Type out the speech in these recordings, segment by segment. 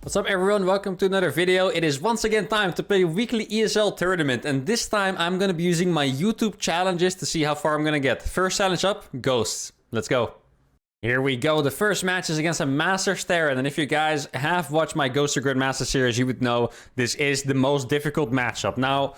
What's up everyone, welcome to another video. It is once again time to play a weekly ESL tournament, and this time I'm gonna be using my YouTube challenges to see how far I'm gonna get. First challenge up, Ghosts. Let's go. Here we go. The first match is against a Master Terran, and if you guys have watched my Ghost to Grandmaster series, you would know this is the most difficult matchup. Now,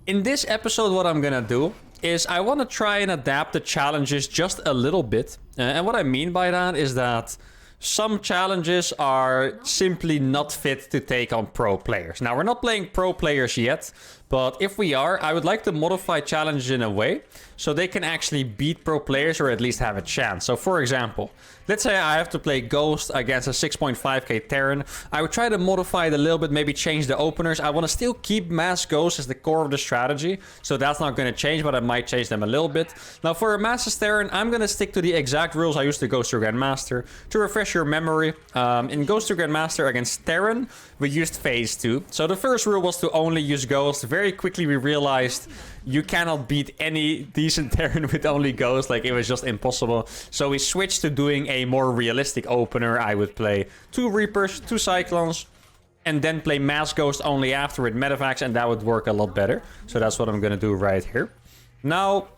in this episode, what I'm gonna do is I want to try and adapt the challenges just a little bit. And what I mean by that is that some challenges are simply not fit to take on pro players. Now, we're not playing pro players yet, but if we are, I would like to modify challenges in a way so they can actually beat pro players or at least have a chance. So, for example, let's say I have to play Ghost against a 6.5k Terran. I would try to modify it a little bit, maybe change the openers. I want to still keep Mass Ghost as the core of the strategy, so that's not going to change, but I might change them a little bit. Now, for a Master Terran, I'm going to stick to the exact rules I used to Ghost to Grandmaster. To refresh your memory, in Ghost to Grandmaster against Terran, we used Phase 2. So the first rule was to only use Ghost. Very quickly we realized you cannot beat any decent Terran with only Ghost. Like, it was just impossible. So we switched to doing a more realistic opener. I would play 2 Reapers, 2 Cyclones, and then play Mass Ghost only after with Medivacs, and that would work a lot better. So that's what I'm going to do right here. Now,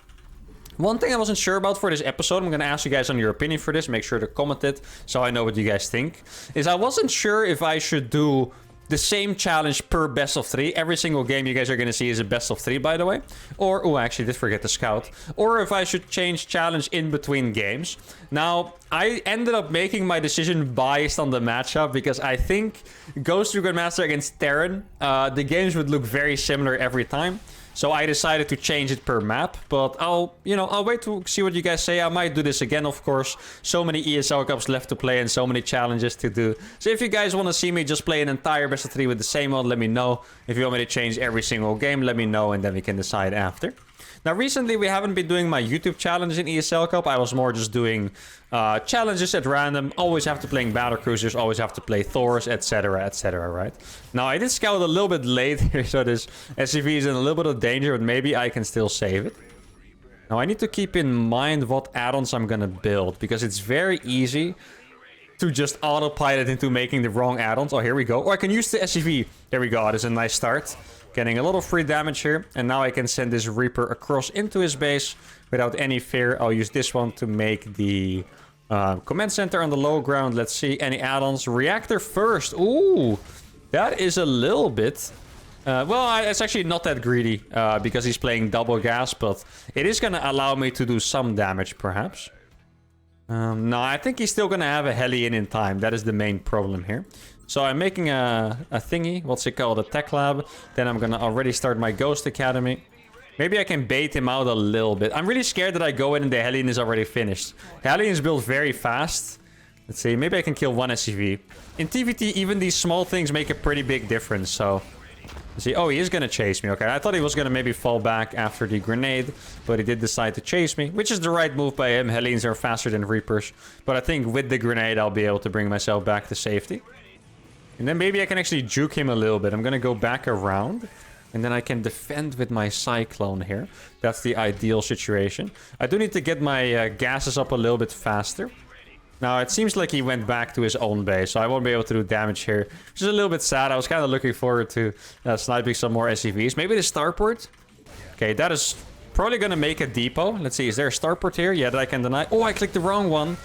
one thing I wasn't sure about for this episode, I'm going to ask you guys on your opinion for this. Make sure to comment it so I know what you guys think. Is I wasn't sure if I should do the same challenge per best of 3. Every single game you guys are going to see is a best of 3, by the way. Or, oh, I actually did forget the scout. Or if I should change challenge in between games. Now, I ended up making my decision based on the matchup because I think Ghost to Grandmaster against Terran, the games would look very similar every time. So I decided to change it per map, but I'll wait to see what you guys say. I might do this again, of course. So many ESL Cups left to play and so many challenges to do. So if you guys want to see me just play an entire best of 3 with the same one, let me know. If you want me to change every single game, let me know, and then we can decide after. Now, recently, we haven't been doing my YouTube challenge in ESL Cup. I was more just doing challenges at random. Always have to play Battle Cruisers, always have to play Thors, etc., right? Now, I did scout a little bit late here, so this SCV is in a little bit of danger, but maybe I can still save it. Now, I need to keep in mind what add-ons I'm going to build, because it's very easy to just autopilot into making the wrong add-ons. Oh, here we go. Or I can use the SCV. There we go. That is a nice start. Getting a lot of free damage here. And now I can send this Reaper across into his base without any fear. I'll use this one to make the command center on the low ground. Let's see. Any add-ons? Reactor first. Ooh, that is a little bit... it's actually not that greedy because he's playing double gas. But it is going to allow me to do some damage, perhaps. No, I think he's still going to have a heli in time. That is the main problem here. So I'm making a thingy, what's it called, a tech lab. Then I'm gonna already start my Ghost Academy. Maybe I can bait him out a little bit. I'm really scared that I go in and the Hellion is already finished. Hellion is built very fast. Let's see, maybe I can kill 1 SCV. In TVT, even these small things make a pretty big difference, so... Let's see, oh, he is gonna chase me, okay. I thought he was gonna maybe fall back after the grenade, but he did decide to chase me, which is the right move by him. Hellions are faster than Reapers. But I think with the grenade, I'll be able to bring myself back to safety. And then maybe I can actually juke him a little bit. I'm going to go back around. And then I can defend with my Cyclone here. That's the ideal situation. I do need to get my gases up a little bit faster. Now, it seems like he went back to his own base. So I won't be able to do damage here. Which is a little bit sad. I was kind of looking forward to sniping some more SCVs. Maybe the starport? Okay, that is probably going to make a depot. Let's see, is there a starport here? Yeah, that I can deny. Oh, I clicked the wrong one.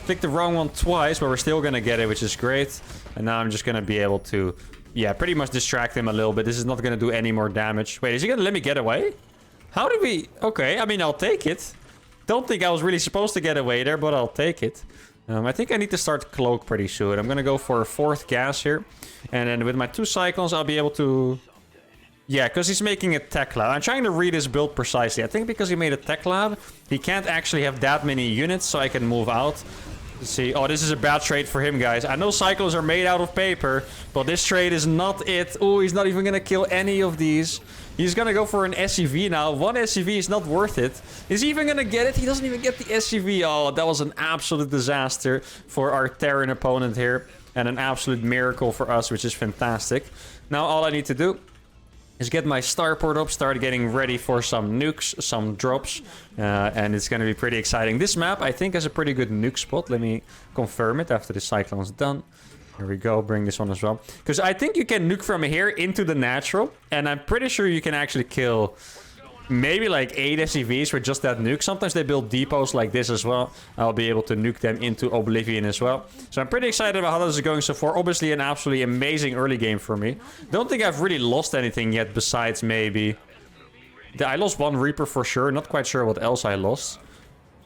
Clicked the wrong one twice, but we're still going to get it, which is great. And now I'm just going to be able to, yeah, pretty much distract him a little bit. This is not going to do any more damage. Wait, is he going to let me get away? How did we... Okay, I mean, I'll take it. Don't think I was really supposed to get away there, but I'll take it. I think I need to start Cloak pretty soon. I'm going to go for a 4th gas here. And then with my 2 Cyclones, I'll be able to... Yeah, because he's making a tech lab. I'm trying to read his build precisely. I think because he made a tech lab, he can't actually have that many units, so I can move out. Let's see. Oh, this is a bad trade for him, guys. I know Cyclones are made out of paper, but this trade is not it. Oh, he's not even going to kill any of these. He's going to go for an SCV now. 1 SCV is not worth it. Is he even going to get it? He doesn't even get the SCV. Oh, that was an absolute disaster for our Terran opponent here. And an absolute miracle for us, which is fantastic. Now, all I need to do is get my starport up, start getting ready for some nukes, some drops, and it's going to be pretty exciting. This map, I think, has a pretty good nuke spot. Let me confirm it after the Cyclone's done. Here we go, bring this one as well. Because I think you can nuke from here into the natural. And I'm pretty sure you can actually kill maybe like 8 SCVs with just that nuke. Sometimes they build depots like this as well. I'll be able to nuke them into Oblivion as well. So I'm pretty excited about how this is going so far. Obviously an absolutely amazing early game for me. Don't think I've really lost anything yet besides maybe... I lost 1 Reaper for sure. Not quite sure what else I lost.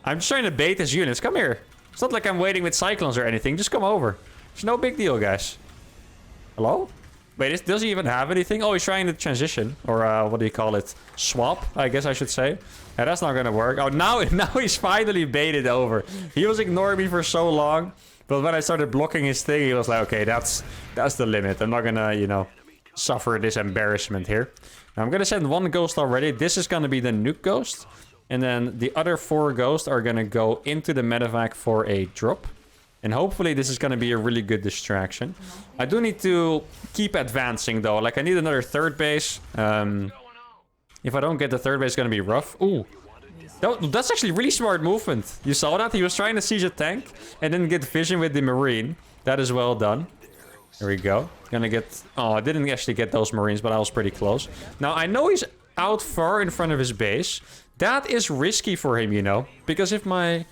I'm just trying to bait his units. Come here. It's not like I'm waiting with Cyclones or anything. Just come over. It's no big deal, guys. Hello? Wait, does he even have anything? Oh, he's trying to transition. Or, what do you call it? Swap, I guess I should say. Yeah, that's not gonna work. Oh, now he's finally baited over. He was ignoring me for so long. But when I started blocking his thing, he was like, okay, that's the limit. I'm not gonna, you know, suffer this embarrassment here. Now, I'm gonna send 1 ghost already. This is gonna be the nuke ghost. And then the other 4 ghosts are gonna go into the medevac for a drop. And hopefully this is going to be a really good distraction. I do need to keep advancing though. Like I need another 3rd base. If I don't get the 3rd base, it's going to be rough. Ooh. That's actually really smart movement. You saw that? He was trying to siege a tank and then get vision with the Marine. That is well done. There we go. Gonna get... Oh, I didn't actually get those Marines, but I was pretty close. Now, I know he's out far in front of his base. That is risky for him, you know. Because if my...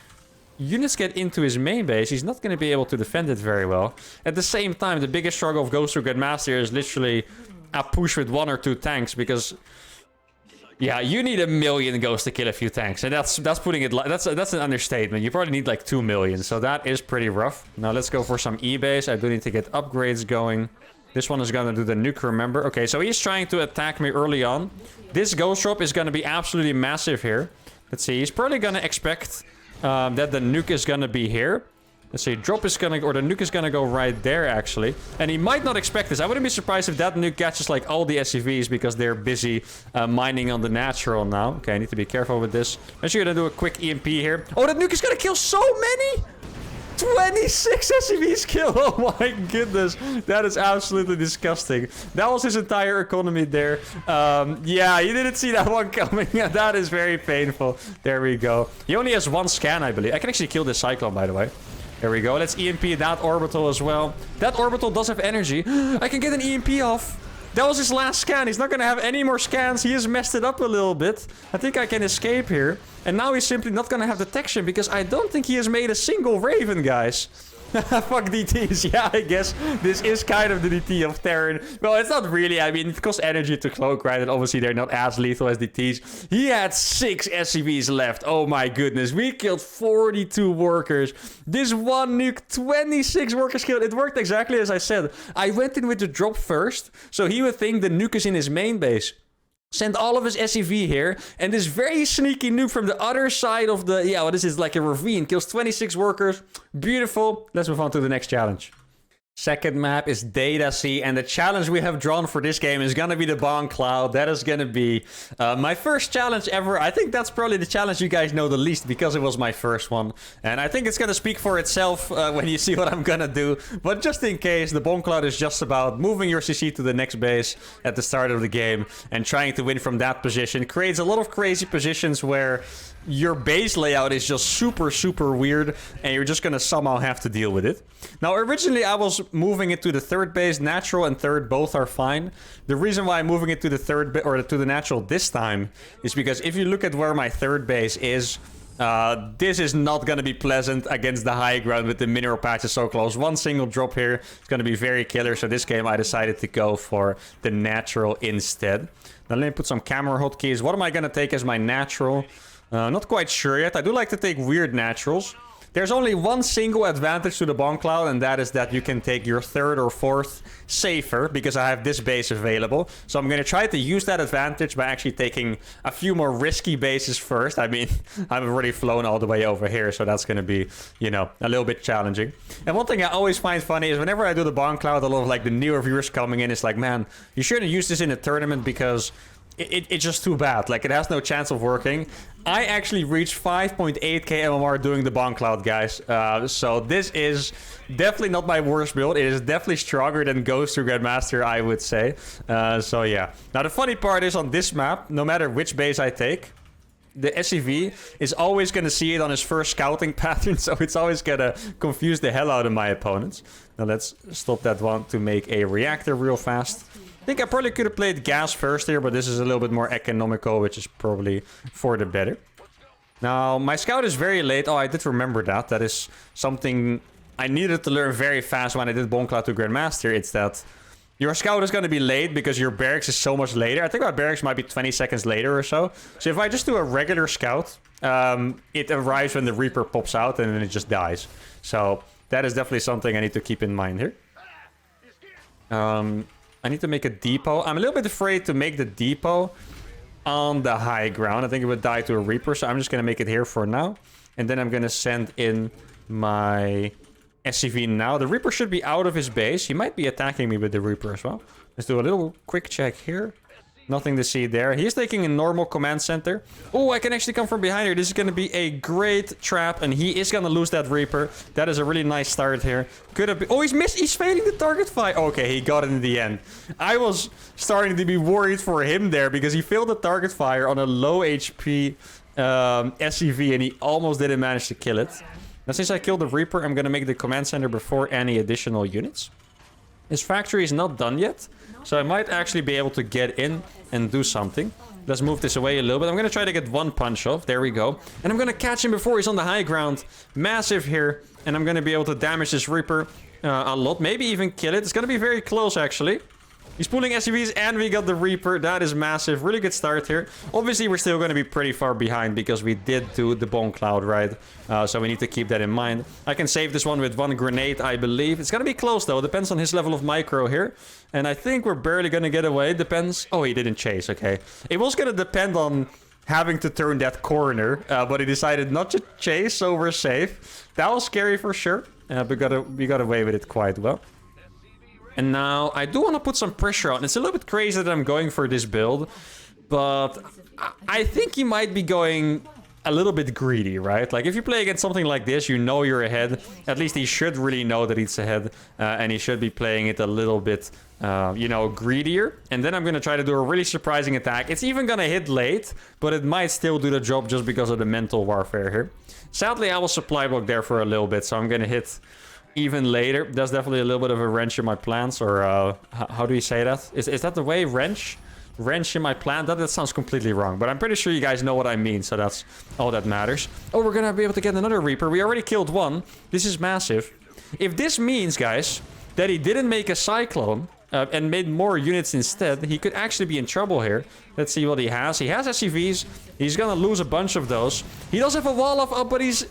units get into his main base, he's not going to be able to defend it very well. At the same time, the biggest struggle of Ghost Recon Master is literally a push with 1 or 2 tanks, because yeah, you need 1 million ghosts to kill a few tanks, and that's putting it that's an understatement. You probably need like 2 million, so that is pretty rough. Now let's go for some E-base. I do need to get upgrades going. This one is going to do the nuke, remember? Okay, so he's trying to attack me early on. This ghost drop is going to be absolutely massive here. Let's see, he's probably going to expect that the nuke is gonna be here. Let's see, drop is gonna... or the nuke is gonna go right there, actually. And he might not expect this. I wouldn't be surprised if that nuke catches, like, all the SCVs because they're busy mining on the natural now. Okay, I need to be careful with this. I'm just gonna do a quick EMP here. Oh, that nuke is gonna kill so many! 26 SCVs kill! Oh my goodness. That is absolutely disgusting. That was his entire economy there. Yeah, you didn't see that one coming. That is very painful. There we go. He only has 1 scan, I believe. I can actually kill this Cyclone, by the way. There we go. Let's EMP that orbital as well. That orbital does have energy. I can get an EMP off. That was his last scan. He's not going to have any more scans. He has messed it up a little bit. I think I can escape here. And now he's simply not going to have detection because I don't think he has made a single Raven, guys. Fuck DTs. Yeah, I guess this is kind of the DT of Terran. Well, it's not really. I mean, it costs energy to cloak, right? And obviously they're not as lethal as DTs. He had 6 SCVs left. Oh my goodness. We killed 42 workers. This one nuke, 26 workers killed. It worked exactly as I said. I went in with the drop first, so he would think the nuke is in his main base. Send all of his SCV here, and this very sneaky nuke from the other side of the... yeah, what is this? Like a ravine. Kills 26 workers. Beautiful. Let's move on to the next challenge. Second map is Data Sea, and the challenge we have drawn for this game is gonna be the Bonecloud. That is gonna be my first challenge ever. I think that's probably the challenge you guys know the least because it was my first one. And I think it's gonna speak for itself when you see what I'm gonna do. But just in case, the Bonecloud is just about moving your CC to the next base at the start of the game and trying to win from that position. It creates a lot of crazy positions where your base layout is just super weird and you're just gonna somehow have to deal with it. Now, originally I was moving it to the 3rd base. Natural and 3rd both are fine. The reason why I'm moving it to the 3rd or to the natural this time is because if you look at where my 3rd base is, this is not gonna be pleasant against the high ground with the mineral patches so close. One single drop here is gonna be very killer. So this game I decided to go for the natural instead. Now let me put some camera hotkeys. What am I gonna take as my natural? Not quite sure yet. I do like to take weird naturals. There's only one single advantage to the Bonecloud, and that is that you can take your 3rd or 4th safer, because I have this base available. So I'm going to try to use that advantage by actually taking a few more risky bases first. I mean, I've already flown all the way over here, so that's going to be, you know, a little bit challenging. And one thing I always find funny is whenever I do the Bonecloud, a lot of, like, the newer viewers coming in, it's like, man, you shouldn't use this in a tournament because... It's just too bad. Like, it has no chance of working. I actually reached 5.8k MMR doing the Bonecloud, guys. So this is definitely not my worst build. It is definitely stronger than Ghost to Grandmaster, I would say. So yeah. Now, the funny part is on this map, no matter which base I take, the SCV is always going to see it on his first scouting pattern, so it's always going to confuse the hell out of my opponents. Now let's stop that one to make a reactor real fast. I think I probably could have played gas first here, but this is a little bit more economical, which is probably for the better. Now, my scout is very late. Oh, I did remember that. That is something I needed to learn very fast when I did Bonecloud to Grandmaster. It's that your scout is going to be late because your barracks is so much later. I think my barracks might be 20 seconds later or so. So if I just do a regular scout, it arrives when the Reaper pops out and then it just dies. So that is definitely something I need to keep in mind here. I need to make a depot. I'm a little bit afraid to make the depot on the high ground. I think it would die to a Reaper, so I'm just going to make it here for now. And then I'm going to send in my SCV now. The Reaper should be out of his base. He might be attacking me with the Reaper as well. Let's do a little quick check here. Nothing to see there. He's taking a normal command center. Oh, I can actually come from behind here. This is going to be a great trap, and he is going to lose that Reaper. That is a really nice start here. Could have been... Oh, he's missed. He's failing the target fire. Okay, he got it in the end. I was starting to be worried for him there because he failed the target fire on a low HP SCV, and he almost didn't manage to kill it. Now, since I killed the Reaper, I'm going to make the command center before any additional units. His factory is not done yet, so I might actually be able to get in and do something. Let's move this away a little bit. I'm going to try to get one punch off. There we go. And I'm going to catch him before he's on the high ground. Massive here. And I'm going to be able to damage this Reaper a lot. Maybe even kill it. It's going to be very close, actually. He's pulling SCVs and we got the Reaper. That is massive. Really good start here. Obviously, we're still going to be pretty far behind because we did do the Bonecloud, right? So we need to keep that in mind. I can save this one with one grenade, I believe. It's going to be close, though. It depends on his level of micro here. And I think we're barely going to get away. Depends. Oh, he didn't chase. Okay. It was going to depend on having to turn that corner. But he decided not to chase, so we're safe. That was scary for sure. We got away with it quite well. And now, I do want to put some pressure on. It's a little bit crazy that I'm going for this build. But I think he might be going a little bit greedy, right? Like, if you play against something like this, you know you're ahead. At least he should really know that he's ahead. And he should be playing it a little bit, you know, greedier. And then I'm going to try to do a really surprising attack. It's even going to hit late, but it might still do the job just because of the mental warfare here. Sadly, I will supply block there for a little bit, so I'm going to hit... even later. That's definitely a little bit of a wrench in my plans, or how do you say that? Is that the way? Wrench in my plan? That sounds completely wrong, but I'm pretty sure you guys know what I mean, so that's all that matters. Oh, we're gonna be able to get another Reaper. We already killed one. This is massive. If this means, guys, that he didn't make a Cyclone and made more units instead, he could actually be in trouble here. Let's see what he has. He has SCVs. He's gonna lose a bunch of those. He does have a wall up, but he's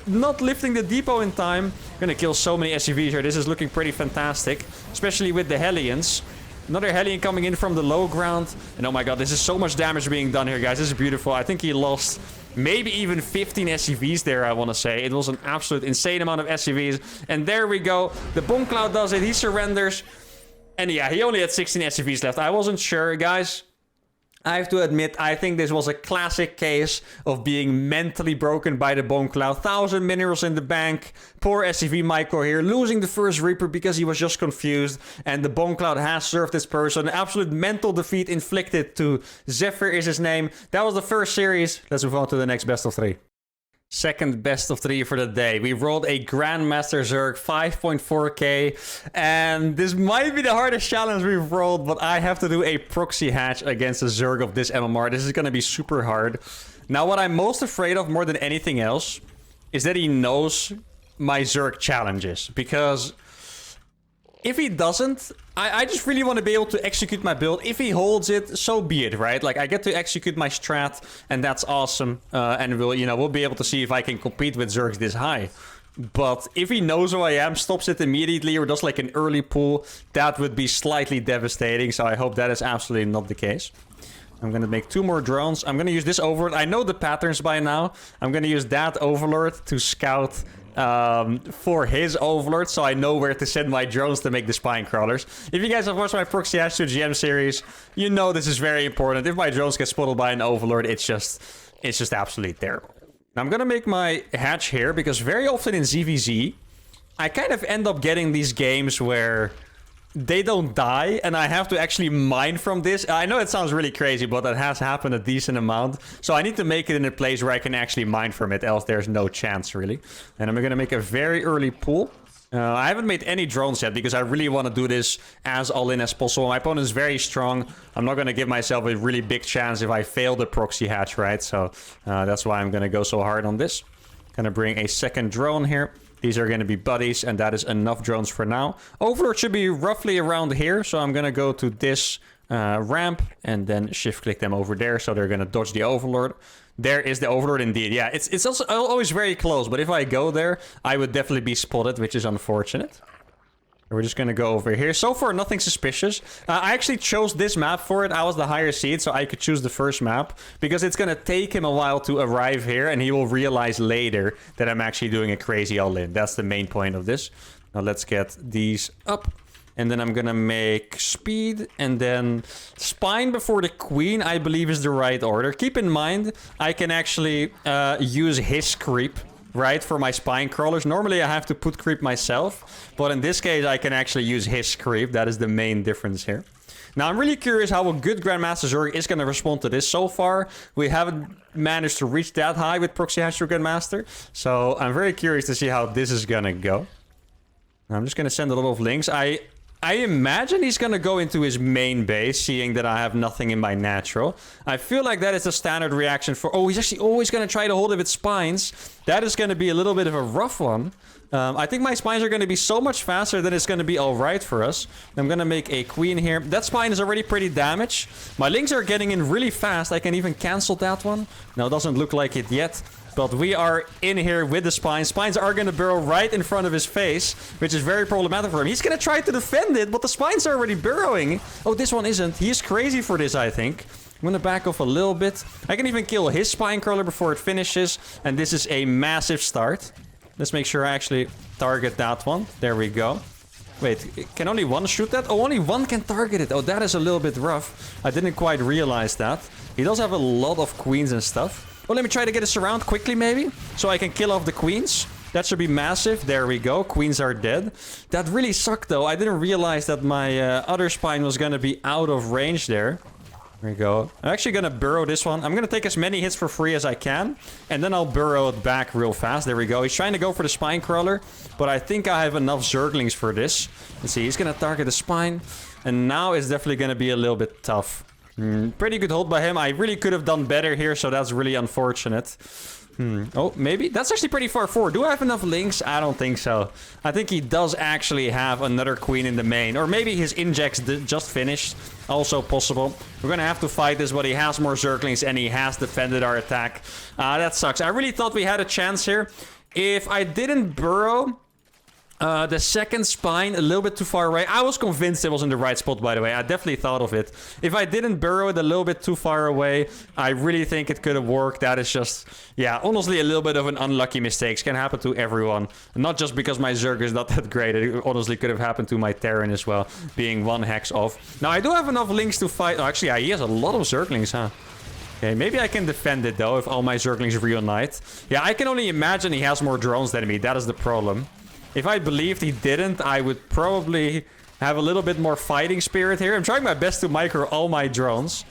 not lifting the depot in time. Gonna kill so many SCVs here. This is looking pretty fantastic, especially with the Hellions. Another Hellion coming in from the low ground. And oh my god, this is so much damage being done here, guys. This is beautiful. I think he lost maybe even 15 SCVs there, I want to say. It was an absolute insane amount of SCVs. And there we go. The Bonecloud does it. He surrenders. And yeah, he only had 16 SCVs left. I wasn't sure, guys. I have to admit, I think this was a classic case of being mentally broken by the Bonecloud. 1,000 minerals in the bank. Poor SCV Micro here, losing the first Reaper because he was just confused. And the Bonecloud has served this person. An absolute mental defeat inflicted to Zephyr is his name. That was the first series. Let's move on to the next best of 3. Second best of 3 for the day. We rolled a Grandmaster Zerg 5.4k, and this might be the hardest challenge we've rolled, but I have to do a proxy hatch against a Zerg of this MMR. This is going to be super hard. Now, what I'm most afraid of more than anything else is that he knows my Zerg challenges, because if he doesn't, I just really want to be able to execute my build. If he holds it, so be it, right? Like, I get to execute my strat, and that's awesome. And we'll be able to see if I can compete with Zergs this high. But if he knows who I am, stops it immediately, or does like an early pull, that would be slightly devastating. So I hope that is absolutely not the case. I'm going to make 2 more drones. I'm going to use this Overlord. I know the patterns by now. I'm going to use that Overlord to scout for his Overlord, so I know where to send my drones to make the spine crawlers. If you guys have watched my Proxy Hatch to GM series, you know this is very important. If my drones get spotted by an Overlord, it's just absolutely terrible. Now I'm gonna make my hatch here, because very often in ZVZ, I kind of end up getting these games where they don't die, and I have to actually mine from this. I know it sounds really crazy, but that has happened a decent amount. So I need to make it in a place where I can actually mine from it, else there's no chance, really. And I'm going to make a very early pool. I haven't made any drones yet because I really want to do this as all-in as possible. My opponent is very strong. I'm not going to give myself a really big chance if I fail the proxy hatch, right? So that's why I'm going to go so hard on this. Going to bring a second drone here. These are going to be buddies, and that is enough drones for now. Overlord should be roughly around here, so I'm going to go to this ramp and then shift-click them over there, so they're going to dodge the Overlord. There is the Overlord indeed. Yeah, it's also always very close, but if I go there, I would definitely be spotted, which is unfortunate. We're just going to go over here. So far, nothing suspicious. I actually chose this map for it. I was the higher seed, so I could choose the first map. Because it's going to take him a while to arrive here, and he will realize later that I'm actually doing a crazy all-in. That's the main point of this. Now let's get these up. And then I'm going to make speed, and then spine before the queen, I believe is the right order. Keep in mind, I can actually use his creep. Right, for my spine crawlers. Normally I have to put creep myself, but in this case I can actually use his creep. That is the main difference here. Now I'm really curious how a good Grandmaster Zerg is going to respond to this. So far we haven't managed to reach that high with Proxy Hatcher Grandmaster, so I'm very curious to see how this is going to go. I'm just going to send a lot of links. I imagine he's going to go into his main base, seeing that I have nothing in my natural. I feel like that is a standard reaction for... Oh, he's actually always going to try to hold it with spines. That is going to be a little bit of a rough one. I think my spines are going to be so much faster that it's going to be all right for us. I'm going to make a queen here. That spine is already pretty damaged. My links are getting in really fast. I can even cancel that one. No, it doesn't look like it yet. But we are in here with the spines. Spines are going to burrow right in front of his face, which is very problematic for him. He's going to try to defend it, but the spines are already burrowing. Oh, this one isn't. He is crazy for this, I think. I'm going to back off a little bit. I can even kill his spine crawler before it finishes. And this is a massive start. Let's make sure I actually target that one. There we go. Wait, can only one shoot that? Oh, only one can target it. Oh, that is a little bit rough. I didn't quite realize that. He does have a lot of queens and stuff. Well, let me try to get a surround quickly, maybe. So I can kill off the queens. That should be massive. There we go. Queens are dead. That really sucked, though. I didn't realize that my other spine was going to be out of range there. There we go. I'm actually going to burrow this one. I'm going to take as many hits for free as I can. And then I'll burrow it back real fast. There we go. He's trying to go for the spine crawler. But I think I have enough Zerglings for this. Let's see. He's going to target the spine. And now it's definitely going to be a little bit tough. Pretty good hold by him. I really could have done better here, so that's really unfortunate. Oh, maybe? That's actually pretty far forward. Do I have enough links? I don't think so. I think he does actually have another queen in the main. Or maybe his injects just finished. Also possible. We're going to have to fight this, but he has more Zerglings and he has defended our attack. That sucks. I really thought we had a chance here. If I didn't burrow... the second spine, a little bit too far away. I was convinced it was in the right spot, by the way. I definitely thought of it. If I didn't burrow it a little bit too far away, I really think it could have worked. That is just, yeah, honestly, a little bit of an unlucky mistake. It can happen to everyone. Not just because my Zerg is not that great. It honestly could have happened to my Terran as well, being one hex off. Now, I do have enough links to fight. Oh, actually, yeah, he has a lot of Zerglings, huh? Okay, maybe I can defend it, though, if all my Zerglings reunite. Yeah, I can only imagine he has more drones than me. That is the problem. If I believed he didn't, I would probably have a little bit more fighting spirit here. I'm trying my best to micro all my drones.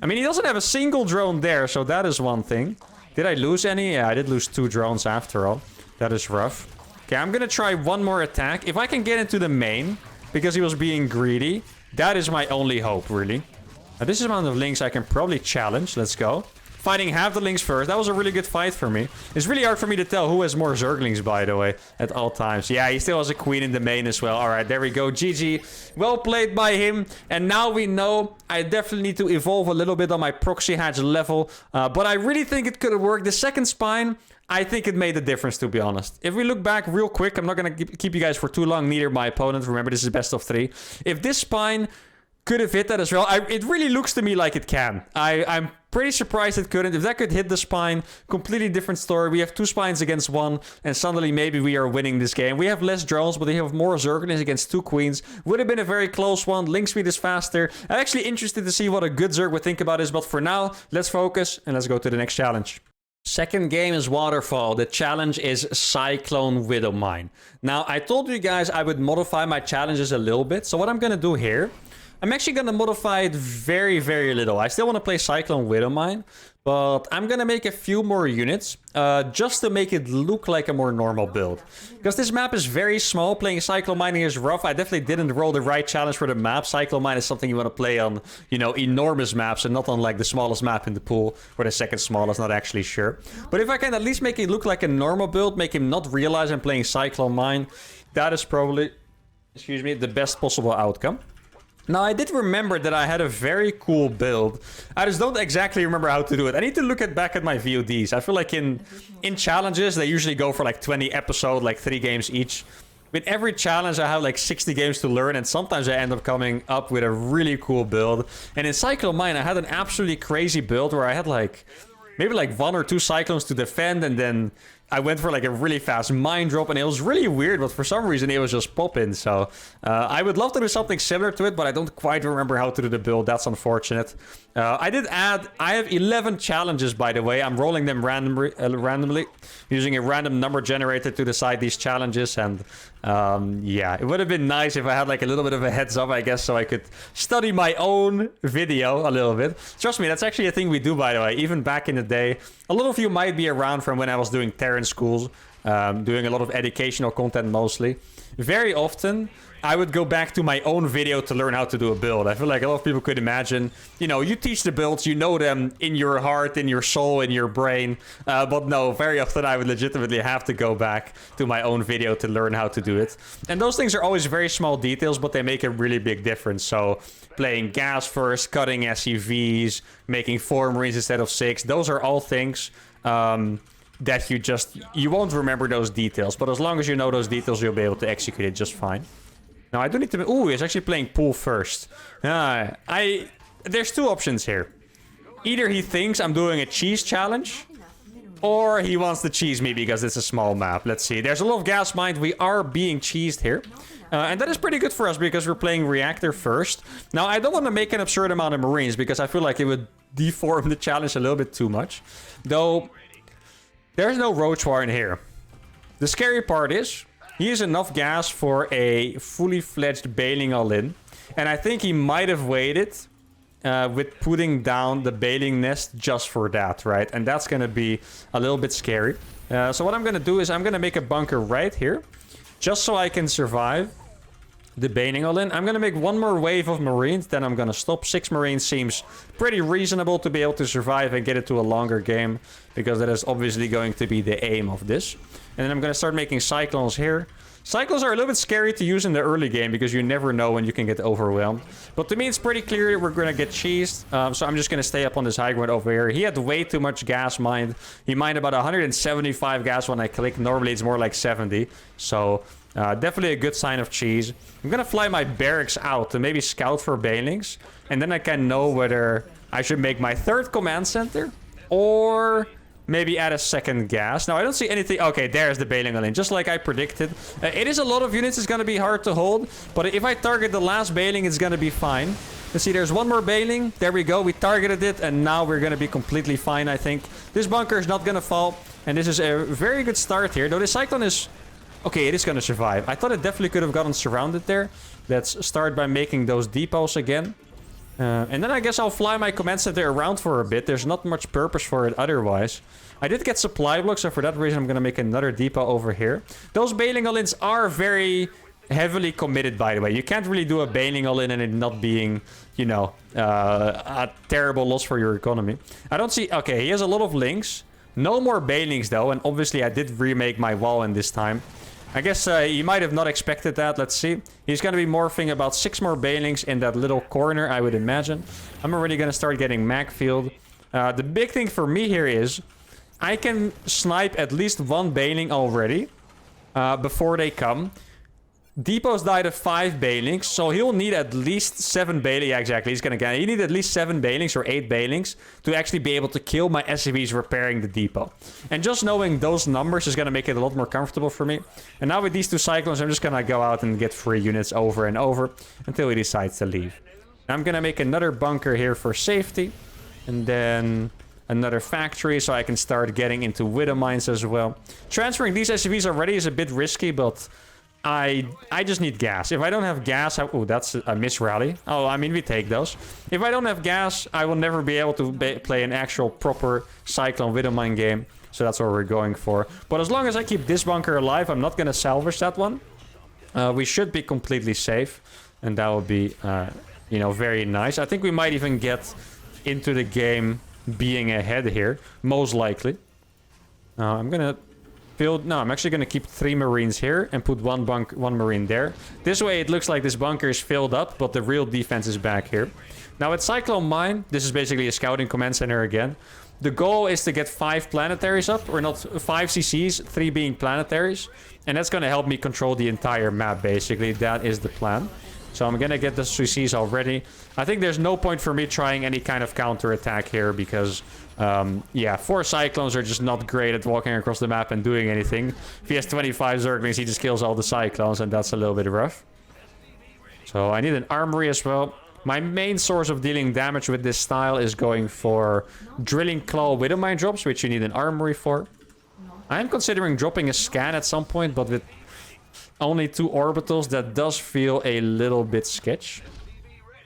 I mean, he doesn't have a single drone there, so that is one thing. Did I lose any? Yeah, I did lose 2 drones after all. That is rough. Okay, I'm gonna try one more attack. If I can get into the main, because he was being greedy, that is my only hope, really. Now, this amount of links I can probably challenge. Let's go. Fighting half the links first. That was a really good fight for me. It's really hard for me to tell who has more Zerglings, by the way, at all times. Yeah, he still has a queen in the main as well. All right, there we go. GG. Well played by him. And now we know I definitely need to evolve a little bit on my proxy hatch level. But I really think it could have worked. The second spine, I think it made a difference, to be honest. If we look back real quick, I'm not going to keep you guys for too long, neither my opponent. Remember, this is best of 3. If this spine could have hit that as well, it really looks to me like it can. I'm pretty surprised it couldn't. If that could hit the spine, completely different story. We have 2 spines against 1, and suddenly maybe we are winning this game. We have less drones, but we have more Zerglings against 2 queens. Would have been a very close one. Link speed is faster. I'm actually interested to see what a good Zerg would think about this, but for now, let's focus and let's go to the next challenge. Second game is Waterfall. The challenge is Cyclone Widow Mine. Now, I told you guys I would modify my challenges a little bit. So what I'm going to do here, I'm actually going to modify it very, very little. I still want to play Cyclone Widow Mine, but I'm going to make a few more units just to make it look like a more normal build. Because this map is very small. Playing Cyclone Mining is rough. I definitely didn't roll the right challenge for the map. Cyclone Mine is something you want to play on, you know, enormous maps and not on like the smallest map in the pool or the second smallest, not actually sure. But if I can at least make it look like a normal build, make him not realize I'm playing Cyclone Mine, that is probably, excuse me, the best possible outcome. Now, I did remember that I had a very cool build. I just don't exactly remember how to do it. I need to look back at my VODs. I feel like in challenges, they usually go for like 20 episodes, like 3 games each. With every challenge, I have like 60 games to learn, and sometimes I end up coming up with a really cool build. And in Cyclone Mine, I had an absolutely crazy build where I had like maybe like 1 or 2 cyclones to defend, and then I went for like a really fast mine drop, and it was really weird, but for some reason it was just popping. So I would love to do something similar to it, but I don't quite remember how to do the build. That's unfortunate. I have 11 challenges, by the way. I'm rolling them randomly using a random number generator to decide these challenges. And yeah, it would have been nice if I had like a little bit of a heads up, I guess, so I could study my own video a little bit. Trust me, that's actually a thing we do, by the way. Even back in the day, a lot of you might be around from when I was doing Terran schools, doing a lot of educational content mostly. Very often, I would go back to my own video to learn how to do a build. I feel like a lot of people could imagine, you know, you teach the builds, you know them in your heart, in your soul, in your brain. But no, very often I would legitimately have to go back to my own video to learn how to do it. And those things are always very small details, but they make a really big difference. So playing gas first, cutting SCVs, making 4 Marines instead of 6, those are all things that you won't remember those details. But as long as you know those details, you'll be able to execute it just fine. Now, I do need to... Ooh, he's actually playing pool first. There's 2 options here. Either he thinks I'm doing a cheese challenge, or he wants to cheese me because it's a small map. Let's see. There's a lot of gas mines. We are being cheesed here. And that is pretty good for us because we're playing reactor first. Now, I don't want to make an absurd amount of Marines because I feel like it would deform the challenge a little bit too much. Though, there's no Roach War in here. The scary part is... he has enough gas for a fully fledged bailing all-in. And I think he might have waited with putting down the bailing nest just for that, right? And that's going to be a little bit scary. So what I'm going to do is I'm going to make a bunker right here. Just so I can survive the bailing all-in. I'm going to make 1 more wave of Marines. Then I'm going to stop. 6 Marines seems pretty reasonable to be able to survive and get it to a longer game. Because that is obviously going to be the aim of this. And then I'm going to start making Cyclones here. Cyclones are a little bit scary to use in the early game because you never know when you can get overwhelmed. But to me, it's pretty clear that we're going to get cheesed. So I'm just going to stay up on this high ground over here. He had way too much gas mined. He mined about 175 gas when I click. Normally, it's more like 70. So definitely a good sign of cheese. I'm going to fly my barracks out to maybe scout for bailings. And then I can know whether I should make my 3rd command center or... maybe add a 2nd gas. Now, I don't see anything... okay, there's the bailing all-in, just like I predicted. It is a lot of units. It's going to be hard to hold. But if I target the last bailing, it's going to be fine. Let's see, there's 1 more bailing. There we go. We targeted it, and now we're going to be completely fine, I think. This bunker is not going to fall. And this is a very good start here. Though this Cyclone is... okay, it is going to survive. I thought it definitely could have gotten surrounded there. Let's start by making those depots again. And then I guess I'll fly my command center around for a bit. There's not much purpose for it otherwise. I did get supply blocks, so for that reason I'm going to make another depot over here. Those bailing all-ins are very heavily committed, by the way. You can't really do a bailing all-in and it not being, you know, a terrible loss for your economy. I don't see... okay, he has a lot of links. No more bailings, though. And obviously I did remake my wall in this time. I guess you might have not expected that. Let's see. He's going to be morphing about 6 more bailings in that little corner, I would imagine. I'm already going to start getting mag field. The big thing for me here is I can snipe at least 1 bailing already before they come. Depots died of 5 bailings, so he'll need at least 7 bailings. Yeah, exactly. He's gonna get. He need at least 7 bailings or 8 bailings to actually be able to kill my SCVs repairing the depot. And just knowing those numbers is gonna make it a lot more comfortable for me. And now with these 2 cyclones, I'm just gonna go out and get free units over and over until he decides to leave. I'm gonna make another bunker here for safety, and then another factory so I can start getting into widow mines as well. Transferring these SCVs already is a bit risky, but I just need gas. If I don't have gas... Oh, that's a miss rally. Oh, I mean, we take those. If I don't have gas, I will never be able to play an actual proper Cyclone widow mine game. So that's what we're going for. But as long as I keep this bunker alive, I'm not going to salvage that one. We should be completely safe. And that would be, you know, very nice. I think we might even get into the game being ahead here. Most likely. I'm going to build... No, I'm actually going to keep 3 Marines here and put one Marine there. This way it looks like this bunker is filled up, but the real defense is back here. Now at Cyclone Mine, this is basically a scouting command center again. The goal is to get 5 planetaries up, or not 5 CCs, 3 being planetaries. And that's going to help me control the entire map, basically. That is the plan. So I'm going to get the CCs already. I think there's no point for me trying any kind of counter-attack here, because, yeah, 4 Cyclones are just not great at walking across the map and doing anything. If he has 25 Zerglings, he just kills all the Cyclones, and that's a little bit rough. So I need an armory as well. My main source of dealing damage with this style is going for drilling claw widow mine drops, which you need an armory for. I am considering dropping a scan at some point, but with only 2 orbitals, that does feel a little bit sketch.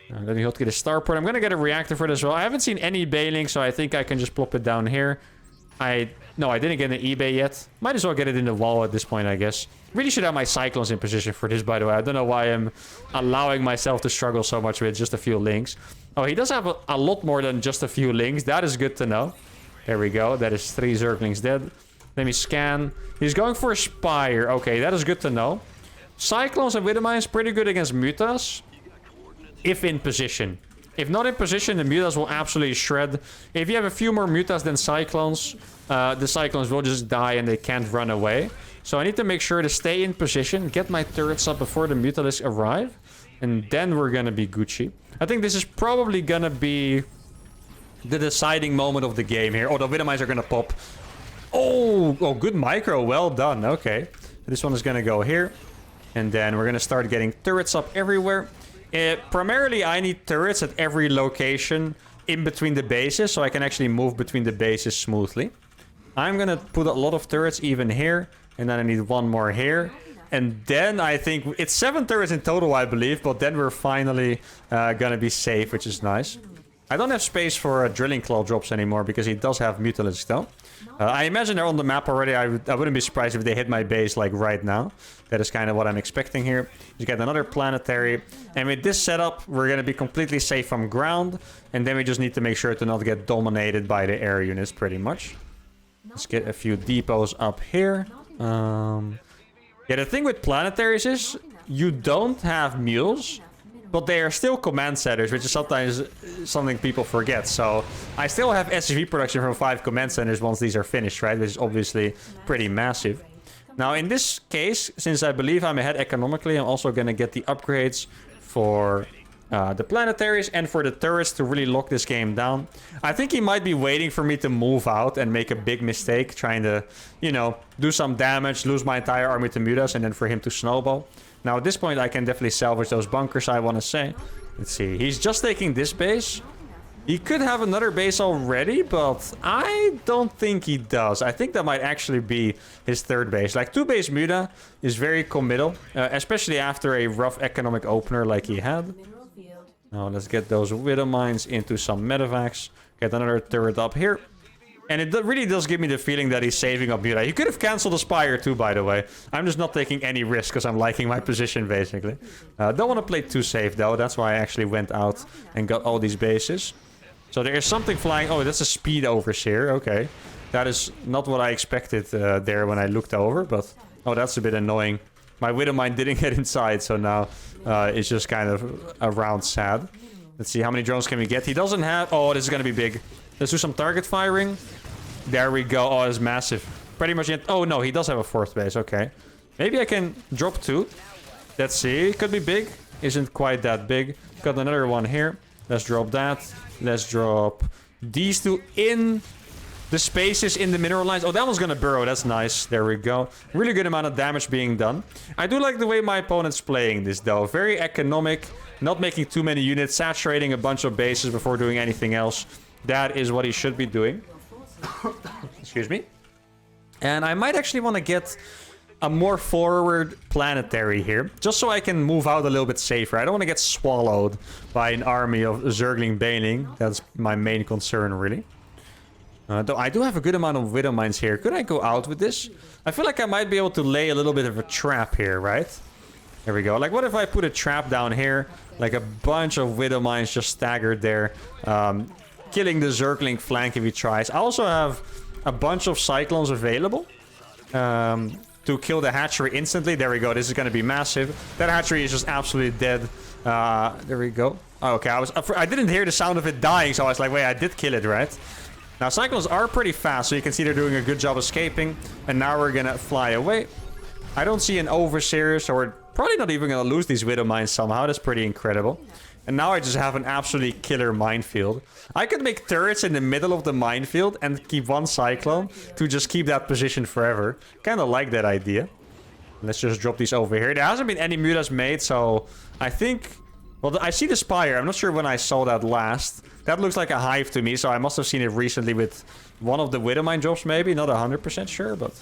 Let me get a starport. I'm going to get a reactor for this as well. I haven't seen any bailing, so I think I can just plop it down here. No, I didn't get an eBay yet. Might as well get it in the wall at this point, I guess. Really should have my Cyclones in position for this, by the way. I don't know why I'm allowing myself to struggle so much with just a few links. Oh, he does have a lot more than just a few links. That is good to know. There we go. That is 3 Zerglings dead. Let me scan. He's going for a Spire. Okay, that is good to know. Cyclones and widow mines pretty good against mutas. If in position. If not in position, the mutas will absolutely shred. If you have a few more mutas than Cyclones, the Cyclones will just die and they can't run away. So I need to make sure to stay in position, get my turrets up before the mutalisks arrive, and then we're gonna be Gucci. I think this is probably gonna be the deciding moment of the game here. Oh, the widow mines are gonna pop. Oh, good micro. Well done. Okay. This one is gonna go here. And then we're gonna start getting turrets up everywhere. Primarily, I need turrets at every location in between the bases, so I can actually move between the bases smoothly. I'm gonna put a lot of turrets even here, and then I need 1 more here. And then I think it's 7 turrets in total, I believe, but then we're finally gonna be safe, which is nice. I don't have space for drilling claw drops anymore because he does have mutalisks though. I imagine they're on the map already. I wouldn't be surprised if they hit my base like right now. That is kind of what I'm expecting here. You get another planetary. And with this setup, we're going to be completely safe from ground. And then we just need to make sure to not get dominated by the air units pretty much. Let's get a few depots up here. Yeah, the thing with planetaries is you don't have mules. But they are still command centers, which is sometimes something people forget. So I still have SCV production from 5 command centers once these are finished, right? Which is obviously pretty massive. Now, in this case, since I believe I'm ahead economically, I'm also going to get the upgrades for the planetaries and for the turrets to really lock this game down. I think he might be waiting for me to move out and make a big mistake, trying to, you know, do some damage, lose my entire army to mutas, and then for him to snowball. Now, at this point, I can definitely salvage those bunkers, I want to say. Let's see. He's just taking this base. He could have another base already, but I don't think he does. I think that might actually be his 3rd base. Like, 2-base muta is very committal, especially after a rough economic opener like he had. Now, let's get those widow mines into some medevacs. Get another turret up here. And it really does give me the feeling that he's saving up muta. He could have cancelled the Spire too, by the way. I'm just not taking any risk because I'm liking my position, basically. Don't want to play too safe, though. That's why I actually went out and got all these bases. So there is something flying. Oh, that's a speed overseer. Okay. That is not what I expected there when I looked over. But, oh, that's a bit annoying. My widow mine didn't get inside, so now it's just kind of around sad. Let's see, how many drones can we get? He doesn't have... Oh, this is going to be big. Let's do some target firing. There we go. Oh, it's massive. Pretty much it. Oh, no, he does have a 4th base. Okay. Maybe I can drop 2. Let's see. Could be big. Isn't quite that big. Got another one here. Let's drop that. Let's drop these 2 in the spaces in the mineral lines. Oh, that one's gonna burrow. That's nice. There we go. Really good amount of damage being done. I do like the way my opponent's playing this, though. Very economic. Not making too many units. Saturating a bunch of bases before doing anything else. That is what he should be doing. Excuse me. And I might actually want to get a more forward planetary here, just so I can move out a little bit safer. I don't want to get swallowed by an army of Zergling Baneling. That's my main concern, really. Though I do have a good amount of Widow Mines here. Could I go out with this? I feel like I might be able to lay a little bit of a trap here, right? There we go. Like, what if I put a trap down here? Like a bunch of Widow Mines just staggered there. Killing the Zergling flank if he tries. I also have a bunch of Cyclones available. To kill the hatchery instantly. There we go. This is going to be massive. That hatchery is just absolutely dead. There we go. Oh, okay, I didn't hear the sound of it dying, so I was like, wait, I did kill it, right? Now, Cyclones are pretty fast, so you can see they're doing a good job escaping. And now we're going to fly away. I don't see an Overseer, so we're probably not even going to lose these Widow Mines somehow. That's pretty incredible. And now I just have an absolutely killer minefield. I could make turrets in the middle of the minefield and keep one Cyclone to just keep that position forever. Kind of like that idea. Let's just drop these over here. There hasn't been any mutas made, so I think... Well, I see the Spire. I'm not sure when I saw that last. That looks like a hive to me, so I must have seen it recently with one of the Widowmine drops, maybe. Not 100% sure, but...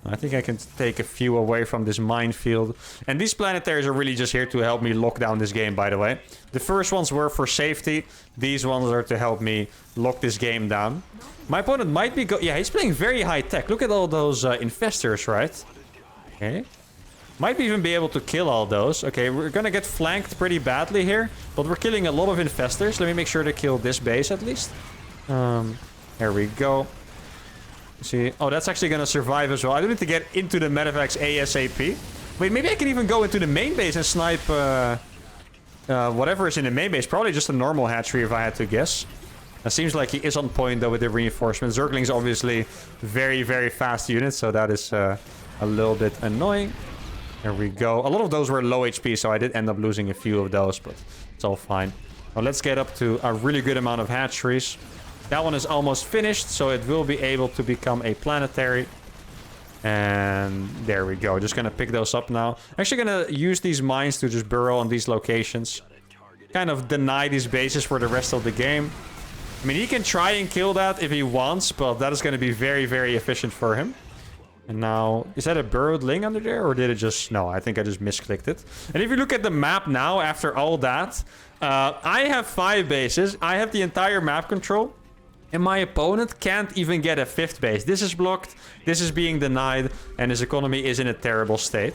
I think I can take a few away from this minefield. And these planetaries are really just here to help me lock down this game, by the way. The first ones were for safety. These ones are to help me lock this game down. My opponent might be... Yeah, he's playing very high tech. Look at all those infestors, right? Okay. Might even be able to kill all those. Okay, we're gonna get flanked pretty badly here. But we're killing a lot of infestors. Let me make sure to kill this base at least. There we go. See, oh, that's actually gonna survive as well. I do need to get into the medevacs ASAP. Wait, maybe I can even go into the main base and snipe whatever is in the main base. Probably just a normal hatchery if I had to guess. It seems like he is on point though with the reinforcements. Zergling's obviously very, very fast units, so that is a little bit annoying. There we go. A lot of those were low HP, so I did end up losing a few of those, but it's all fine. Well, let's get up to a really good amount of hatcheries. That one is almost finished, so it will be able to become a planetary. And there we go. Just gonna pick those up now. Actually gonna use these mines to just burrow on these locations. Kind of deny these bases for the rest of the game. I mean, he can try and kill that if he wants, but that is gonna be very, very efficient for him. And now, is that a burrowed ling under there? Or did it just... No, I think I just misclicked it. And if you look at the map now, after all that... I have 5 bases. I have the entire map control. And my opponent can't even get a 5th base. This is blocked, this is being denied, and his economy is in a terrible state.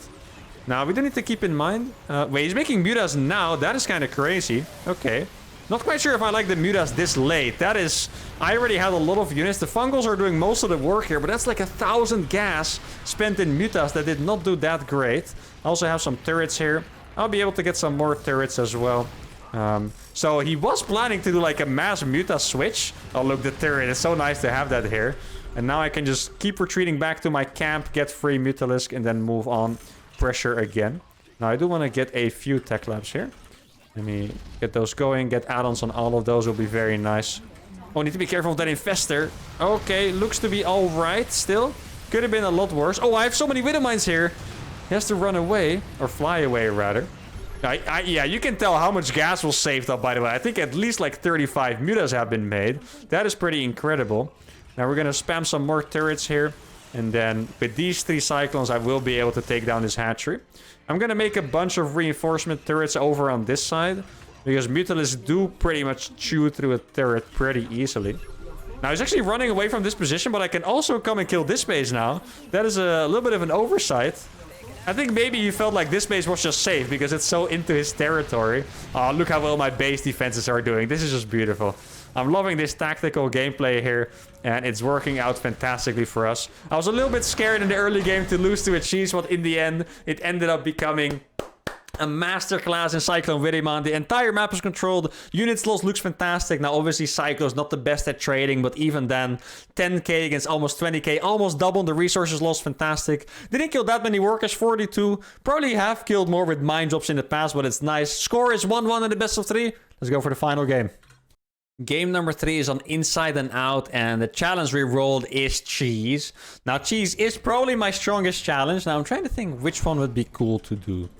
Now, we do need to keep in mind... wait, he's making mutas now. That is kind of crazy. Okay. Not quite sure if I like the mutas this late. That is... I already had a lot of units. The fungals are doing most of the work here, but that's like 1,000 gas spent in mutas that did not do that great. I also have some turrets here. I'll be able to get some more turrets as well. So he was planning to do like a mass muta switch. Oh, look, the turret. It's so nice to have that here. And now I can just keep retreating back to my camp, get free Mutalisk, and then move on. Pressure again. Now, I do want to get a few tech labs here. Let me get those going. Get add-ons on all of those will be very nice. Oh, need to be careful of that infestor. Okay, looks to be all right still. Could have been a lot worse. Oh, I have so many Widow Mines here. He has to run away. Or fly away, rather. Yeah, you can tell how much gas was saved up, by the way. I think at least like 35 mutas have been made. That is pretty incredible. Now we're going to spam some more turrets here. And then with these 3 cyclones, I will be able to take down this hatchery. I'm going to make a bunch of reinforcement turrets over on this side. Because Mutalisks do pretty much chew through a turret pretty easily. Now he's actually running away from this position, but I can also come and kill this base now. That is a little bit of an oversight. I think maybe he felt like this base was just safe because it's so into his territory. Oh, look how well my base defenses are doing. This is just beautiful. I'm loving this tactical gameplay here, and it's working out fantastically for us. I was a little bit scared in the early game to lose to a cheese, but in the end, it ended up becoming a masterclass in Cyclone Widow. The entire map is controlled. Units loss looks fantastic. Now, obviously, Cyclone's not the best at trading, but even then, 10k against almost 20k, almost double the resources lost. Fantastic. Didn't kill that many workers, 42. Probably have killed more with mine drops in the past, but it's nice. Score is 1-1 in the best of 3. Let's go for the final game. Game number 3 is on Inside and Out, and the challenge we rolled is Cheese. Now, Cheese is probably my strongest challenge. Now, I'm trying to think which one would be cool to do.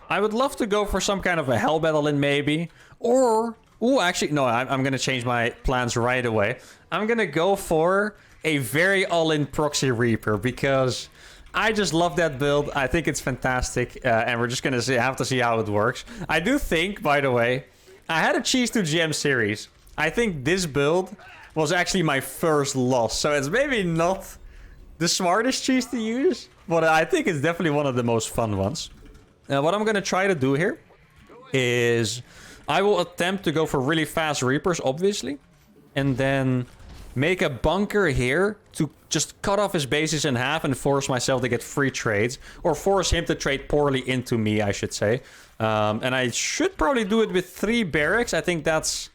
I would love to go for some kind of a hell battle in maybe. Or Ooh, actually, no, I'm going to change my plans right away. I'm going to go for a very all-in Proxy Reaper because I just love that build. I think it's fantastic, and we're just going to have to see how it works. I do think, by the way, I had a Cheese to GM series. I think this build was actually my first loss, so it's maybe not the smartest cheese to use, but I think it's definitely one of the most fun ones. What I'm going to try to do here is I will attempt to go for really fast Reapers, obviously, and then make a bunker here to just cut off his bases in half and force myself to get free trades, or force him to trade poorly into me, I should say. And I should probably do it with 3 barracks. I think that's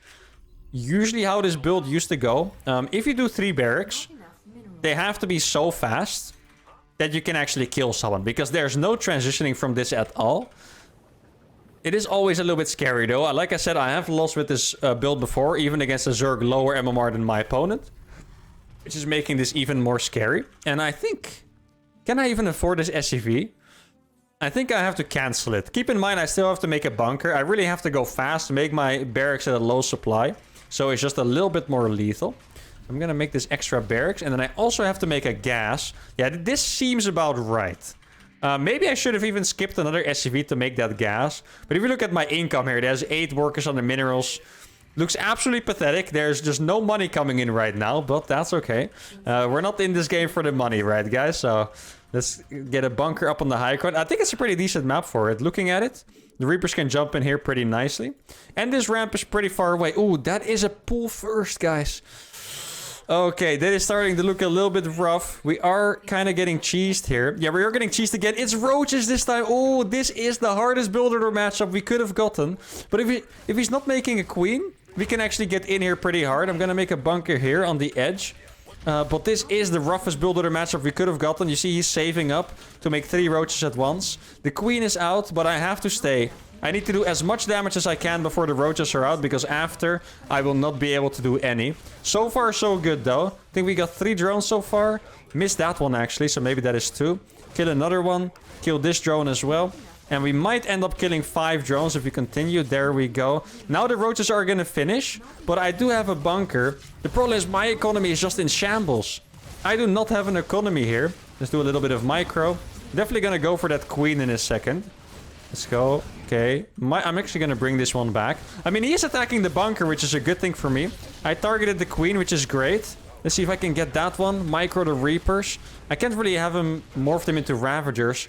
usually how this build used to go. If you do 3 barracks, they have to be so fast that you can actually kill someone, because there's no transitioning from this at all. It is always a little bit scary, though. Like I said, I have lost with this build before, even against a Zerg lower MMR than my opponent, which is making this even more scary. And I think... Can I even afford this SCV? I think I have to cancel it. Keep in mind, I still have to make a bunker. I really have to go fast to make my barracks at a low supply, so it's just a little bit more lethal. I'm gonna make this extra barracks, and then I also have to make a gas. Yeah, this seems about right. Maybe I should have even skipped another SCV to make that gas. But if you look at my income here, there's 8 workers on the minerals. Looks absolutely pathetic. There's just no money coming in right now, but that's okay. We're not in this game for the money, right, guys? So let's get a bunker up on the high ground. I think it's a pretty decent map for it. Looking at it, the Reapers can jump in here pretty nicely. And this ramp is pretty far away. Ooh, that is a pull first, guys. Okay, that is starting to look a little bit rough. We are kind of getting cheesed here. Yeah, we are getting cheesed again. It's roaches this time. Oh, this is the hardest builder matchup we could have gotten. But if he's not making a queen, we can actually get in here pretty hard. I'm going to make a bunker here on the edge. But this is the roughest builder matchup we could have gotten. You see, he's saving up to make 3 roaches at once. The queen is out, but I have to stay. I need to do as much damage as I can before the roaches are out, because after, I will not be able to do any. So far, so good, though. I think we got 3 drones so far. Missed that one, actually, so maybe that is 2. Kill another one. Kill this drone as well. And we might end up killing 5 drones if we continue. There we go. Now the roaches are going to finish, but I do have a bunker. The problem is my economy is just in shambles. I do not have an economy here. Let's do a little bit of micro. Definitely going to go for that queen in a second. Let's go. Okay. I'm actually going to bring this one back. I mean, he is attacking the bunker, which is a good thing for me. I targeted the queen, which is great. Let's see if I can get that one. Micro the Reapers. I can't really have him morph them into Ravagers.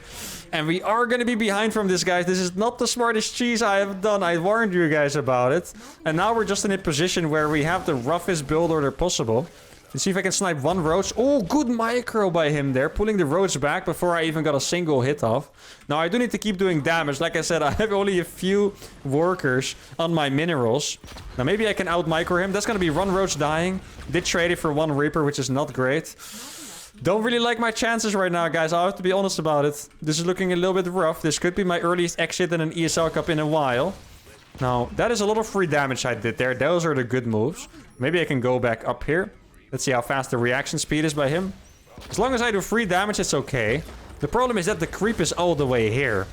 And we are going to be behind from this, guys. This is not the smartest cheese I have done. I warned you guys about it. And now we're just in a position where we have the roughest build order possible. Let's see if I can snipe one roach. Oh, good micro by him there. Pulling the roach back before I even got a single hit off. Now, I do need to keep doing damage. Like I said, I have only a few workers on my minerals. Now, maybe I can out-micro him. That's going to be one roach dying. Did trade it for 1 Reaper, which is not great. Don't really like my chances right now, guys. I'll have to be honest about it. This is looking a little bit rough. This could be my earliest exit in an ESL Cup in a while. Now, that is a lot of free damage I did there. Those are the good moves. Maybe I can go back up here. Let's see how fast the reaction speed is by him. As long as I do free damage, it's okay. The problem is that the creep is all the way here.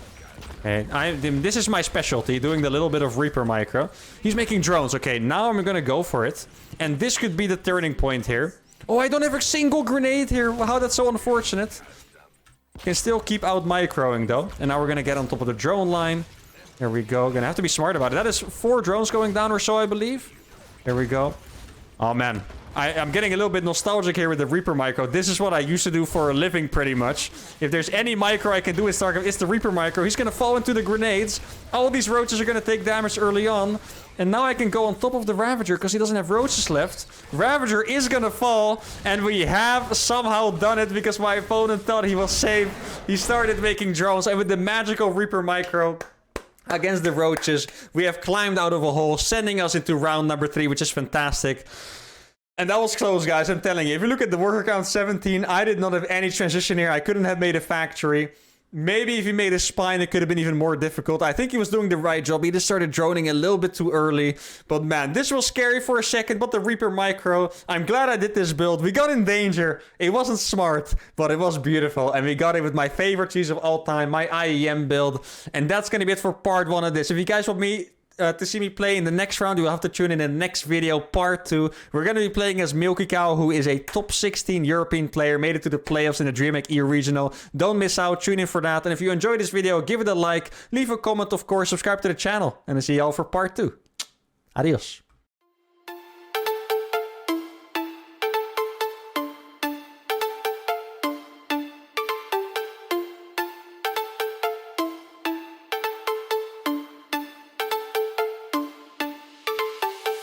And this is my specialty, doing the little bit of Reaper micro. He's making drones. Okay, now I'm gonna go for it. And this could be the turning point here. Oh, I don't have a single grenade here. Wow, that's so unfortunate. Can still keep out microing, though. And now we're gonna get on top of the drone line. There we go. Gonna have to be smart about it. That is 4 drones going down or so, I believe. There we go. Oh, man. I'm getting a little bit nostalgic here with the Reaper micro. This is what I used to do for a living, pretty much. If there's any micro I can do with StarCraft, it's the Reaper micro. He's going to fall into the grenades. All these roaches are going to take damage early on. And now I can go on top of the Ravager because he doesn't have roaches left. Ravager is going to fall. And we have somehow done it because my opponent thought he was safe. He started making drones. And with the magical Reaper micro against the roaches, we have climbed out of a hole, sending us into round number 3, which is fantastic. And that was close, guys, I'm telling you. If you look at the worker count 17, I did not have any transition here. I couldn't have made a factory. Maybe if he made a spine, it could have been even more difficult. I think he was doing the right job. He just started droning a little bit too early. But man, this was scary for a second. But the Reaper micro, I'm glad I did this build. We got in danger. It wasn't smart, but it was beautiful. And we got it with my favorite cheese of all time, my IEM build. And that's going to be it for part 1 of this. If you guys want me to see me play in the next round, you will have to tune in the next video, part 2. We're going to be playing as Milky Cow, who is a top 16 European player, made it to the playoffs in the DreamHack E Regional. Don't miss out, tune in for that. And if you enjoyed this video, give it a like, leave a comment, of course, subscribe to the channel. And I'll see you all for part 2. Adios.